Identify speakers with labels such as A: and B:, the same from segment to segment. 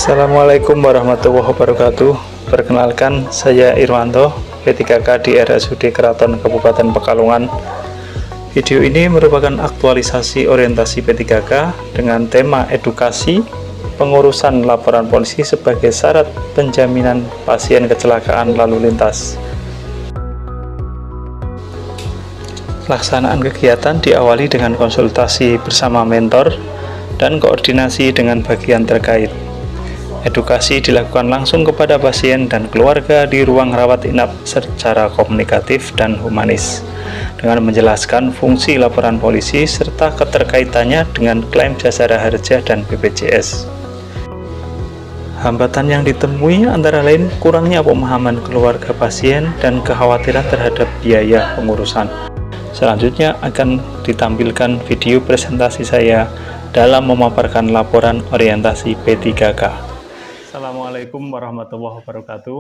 A: Assalamualaikum warahmatullahi wabarakatuh. Perkenalkan, saya Irwanto, P3K di RSUD Keraton Kabupaten Pekalongan. Video ini merupakan aktualisasi orientasi P3K dengan tema edukasi pengurusan laporan polisi sebagai syarat penjaminan pasien kecelakaan lalu lintas. Pelaksanaan kegiatan diawali dengan konsultasi bersama mentor dan koordinasi dengan bagian terkait. Edukasi dilakukan langsung kepada pasien dan keluarga di ruang rawat inap secara komunikatif dan humanis, dengan menjelaskan fungsi laporan polisi serta keterkaitannya dengan klaim jasara harja dan BPJS. Hambatan yang ditemui antara lain kurangnya pemahaman keluarga pasien dan kekhawatiran terhadap biaya pengurusan. Selanjutnya akan ditampilkan video presentasi saya dalam memaparkan laporan orientasi P3K. Assalamualaikum warahmatullahi wabarakatuh.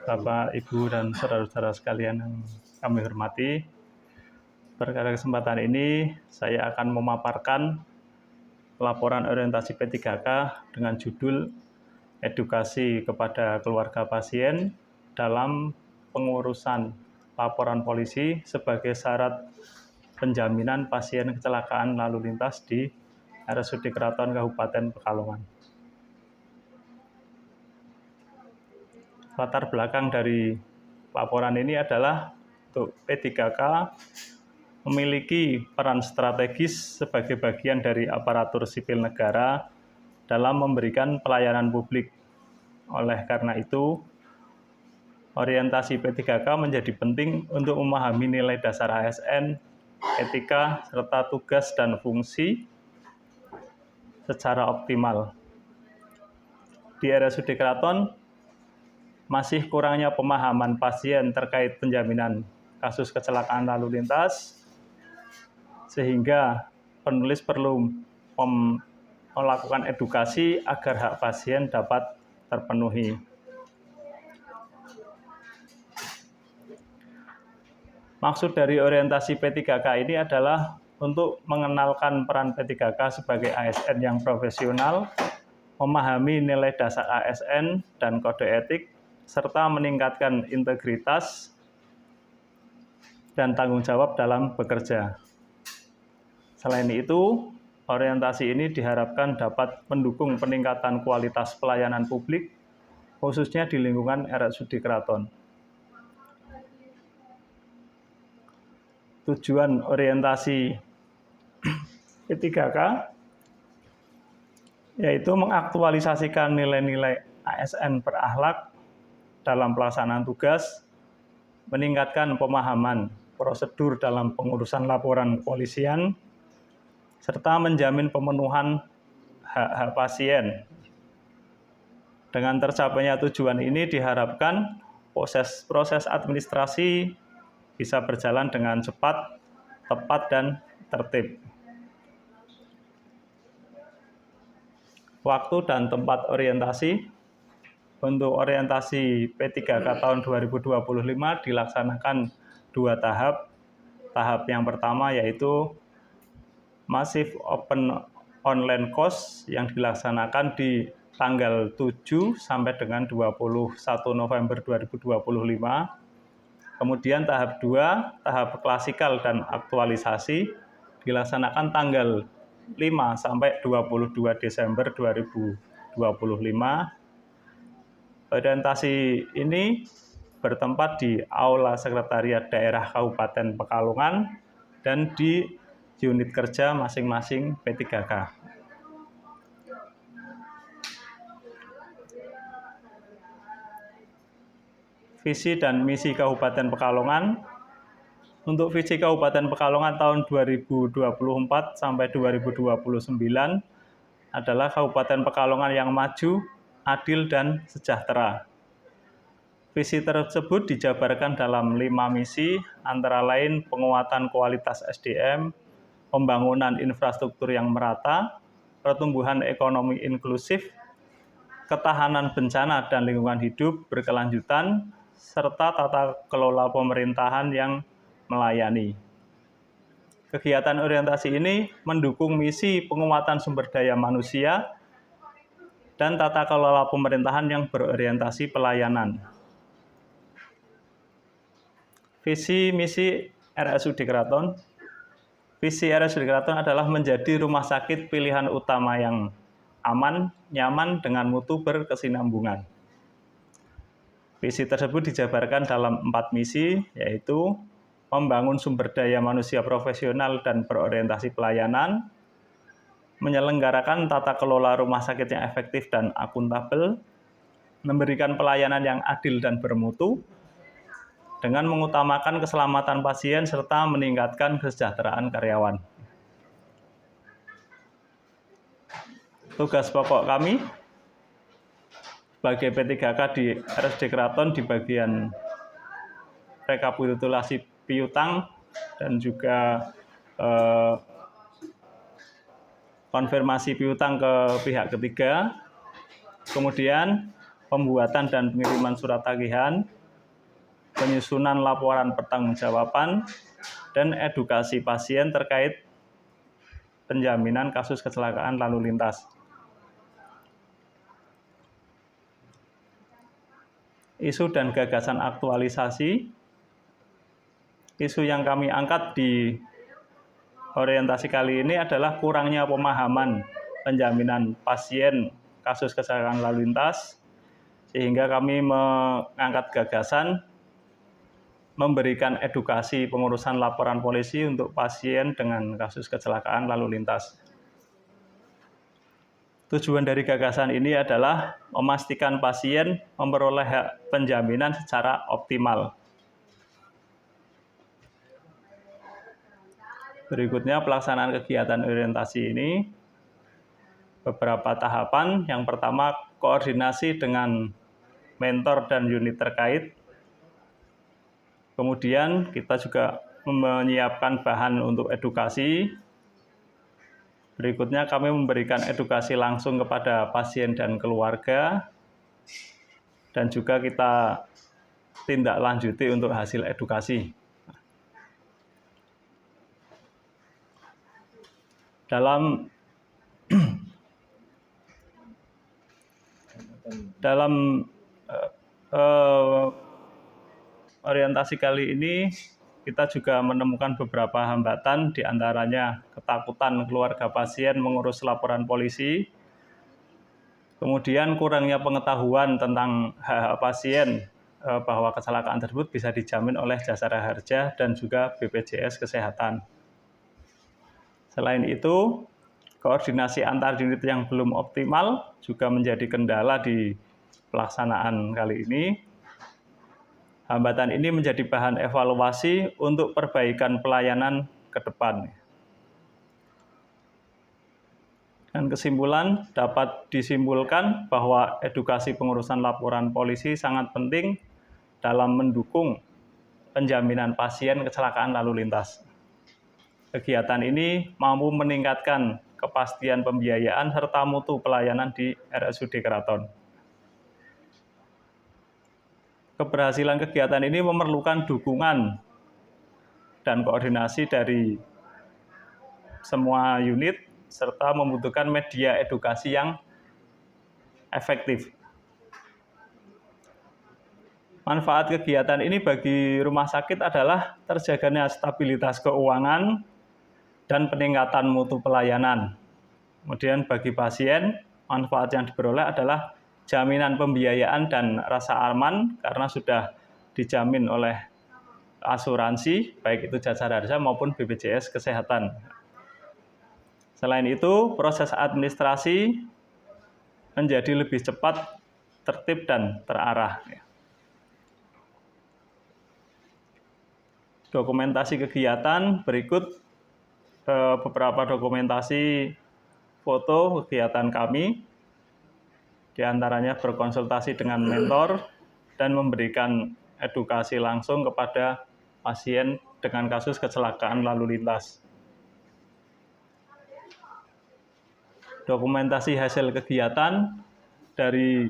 A: Bapak, Ibu, dan saudara-saudara sekalian yang kami hormati, pada kesempatan ini saya akan memaparkan laporan orientasi P3K dengan judul edukasi kepada keluarga pasien dalam pengurusan laporan polisi sebagai syarat penjaminan pasien kecelakaan lalu lintas di RSUD Keraton Kabupaten Pekalongan. Latar belakang dari laporan ini adalah untuk P3K memiliki peran strategis sebagai bagian dari aparatur sipil negara dalam memberikan pelayanan publik. Oleh karena itu, orientasi P3K menjadi penting untuk memahami nilai dasar ASN, etika, serta tugas dan fungsi secara optimal. Di RSUD Keraton, masih kurangnya pemahaman pasien terkait penjaminan kasus kecelakaan lalu lintas, sehingga penulis perlu melakukan edukasi agar hak pasien dapat terpenuhi. Maksud dari orientasi P3K ini adalah untuk mengenalkan peran P3K sebagai ASN yang profesional, memahami nilai dasar ASN dan kode etik, serta meningkatkan integritas dan tanggung jawab dalam bekerja. Selain itu, orientasi ini diharapkan dapat mendukung peningkatan kualitas pelayanan publik, khususnya di lingkungan RSUD Keraton. Tujuan orientasi P3K yaitu mengaktualisasikan nilai-nilai ASN berakhlak dalam pelaksanaan tugas, meningkatkan pemahaman prosedur dalam pengurusan laporan kepolisian, serta menjamin pemenuhan hak-hak pasien. Dengan tercapainya tujuan ini diharapkan proses administrasi bisa berjalan dengan cepat, tepat, dan tertib. Waktu dan tempat orientasi. Untuk orientasi P3K tahun 2025 dilaksanakan 2 tahap. Tahap yang pertama yaitu Massive Open Online Course yang dilaksanakan di tanggal 7 sampai dengan 21 November 2025. Kemudian tahap 2, tahap klasikal dan aktualisasi dilaksanakan tanggal 5 sampai 22 Desember 2025. Orientasi ini bertempat di Aula Sekretariat Daerah Kabupaten Pekalongan dan di unit kerja masing-masing P3K. Visi dan misi Kabupaten Pekalongan. Untuk visi Kabupaten Pekalongan tahun 2024 sampai 2029 adalah Kabupaten Pekalongan yang maju, adil, dan sejahtera. Visi tersebut dijabarkan dalam 5 misi, antara lain penguatan kualitas SDM, pembangunan infrastruktur yang merata, pertumbuhan ekonomi inklusif, ketahanan bencana dan lingkungan hidup berkelanjutan, serta tata kelola pemerintahan yang melayani. Kegiatan orientasi ini mendukung misi penguatan sumber daya manusia, dan tata kelola pemerintahan yang berorientasi pelayanan. Visi misi RSUD Keraton. Visi RSUD Keraton adalah menjadi rumah sakit pilihan utama yang aman, nyaman, dengan mutu berkesinambungan. Visi tersebut dijabarkan dalam 4 misi, yaitu membangun sumber daya manusia profesional dan berorientasi pelayanan, menyelenggarakan tata kelola rumah sakit yang efektif dan akuntabel, memberikan pelayanan yang adil dan bermutu, dengan mengutamakan keselamatan pasien serta meningkatkan kesejahteraan karyawan. Tugas pokok kami sebagai P3K di RSUD Keraton di bagian rekapitulasi piutang dan juga konfirmasi piutang ke pihak ketiga, kemudian pembuatan dan pengiriman surat tagihan, penyusunan laporan pertanggungjawaban, dan edukasi pasien terkait penjaminan kasus kecelakaan lalu lintas. Isu dan gagasan aktualisasi. Isu yang kami angkat di orientasi kali ini adalah kurangnya pemahaman penjaminan pasien kasus kecelakaan lalu lintas, sehingga kami mengangkat gagasan memberikan edukasi pengurusan laporan polisi untuk pasien dengan kasus kecelakaan lalu lintas. Tujuan dari gagasan ini adalah memastikan pasien memperoleh hak penjaminan secara optimal. Berikutnya pelaksanaan kegiatan orientasi ini, beberapa tahapan. Yang pertama, koordinasi dengan mentor dan unit terkait. Kemudian kita juga menyiapkan bahan untuk edukasi. Berikutnya kami memberikan edukasi langsung kepada pasien dan keluarga, dan juga kita tindak lanjuti untuk hasil edukasi. Dalam orientasi kali ini kita juga menemukan beberapa hambatan, diantaranya ketakutan keluarga pasien mengurus laporan polisi, kemudian kurangnya pengetahuan tentang hak-hak pasien bahwa kecelakaan tersebut bisa dijamin oleh Jasara Harja dan juga BPJS Kesehatan. Selain itu, koordinasi antar unit yang belum optimal juga menjadi kendala di pelaksanaan kali ini. Hambatan ini menjadi bahan evaluasi untuk perbaikan pelayanan ke depan. Dan kesimpulan, dapat disimpulkan bahwa edukasi pengurusan laporan polisi sangat penting dalam mendukung penjaminan pasien kecelakaan lalu lintas. Kegiatan ini mampu meningkatkan kepastian pembiayaan serta mutu pelayanan di RSUD Keraton. Keberhasilan kegiatan ini memerlukan dukungan dan koordinasi dari semua unit, serta membutuhkan media edukasi yang efektif. Manfaat kegiatan ini bagi rumah sakit adalah terjaganya stabilitas keuangan dan peningkatan mutu pelayanan. Kemudian bagi pasien, manfaat yang diperoleh adalah jaminan pembiayaan dan rasa aman karena sudah dijamin oleh asuransi, baik itu Jasara Harja maupun BPJS Kesehatan. Selain itu, proses administrasi menjadi lebih cepat, tertib, dan terarah. Dokumentasi kegiatan berikut beberapa dokumentasi foto kegiatan kami, di antaranya berkonsultasi dengan mentor dan memberikan edukasi langsung kepada pasien dengan kasus kecelakaan lalu lintas. Dokumentasi hasil kegiatan dari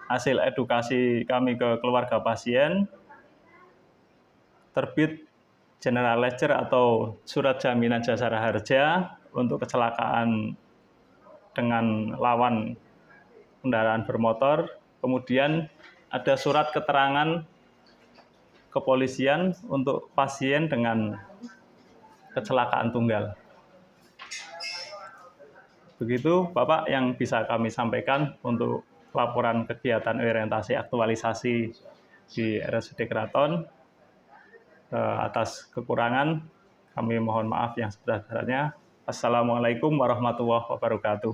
A: hasil edukasi kami ke keluarga pasien, terbit General Ledger atau surat jaminan Jasara Harja untuk kecelakaan dengan lawan kendaraan bermotor, kemudian ada surat keterangan kepolisian untuk pasien dengan kecelakaan tunggal. Begitu Bapak yang bisa kami sampaikan untuk laporan kegiatan orientasi aktualisasi di RSUD Keraton. Atas kekurangan kami mohon maaf yang sebesar-besarnya. Assalamualaikum warahmatullahi wabarakatuh.